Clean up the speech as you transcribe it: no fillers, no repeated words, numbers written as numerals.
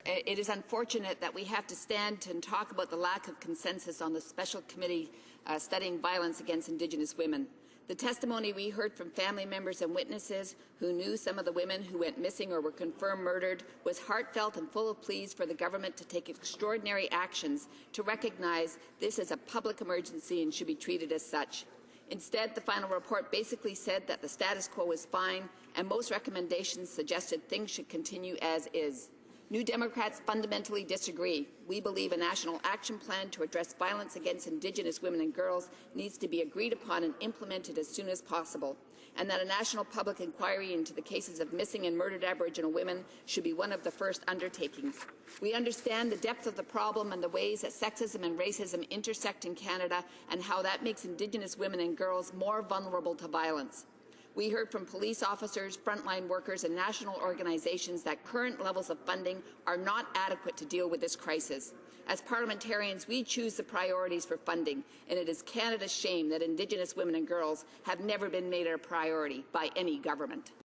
It is unfortunate that we have to stand and talk about the lack of consensus on the special committee studying violence against Indigenous women. The testimony we heard from family members and witnesses who knew some of the women who went missing or were confirmed murdered was heartfelt and full of pleas for the government to take extraordinary actions to recognize this as a public emergency and should be treated as such. Instead, the final report basically said that the status quo was fine, and most recommendations suggested things should continue as is. New Democrats fundamentally disagree. We believe a national action plan to address violence against Indigenous women and girls needs to be agreed upon and implemented as soon as possible, and that a national public inquiry into the cases of missing and murdered Aboriginal women should be one of the first undertakings. We understand the depth of the problem and the ways that sexism and racism intersect in Canada and how that makes Indigenous women and girls more vulnerable to violence. We heard from police officers, frontline workers and national organizations that current levels of funding are not adequate to deal with this crisis. As parliamentarians, we choose the priorities for funding, and it is Canada's shame that Indigenous women and girls have never been made a priority by any government.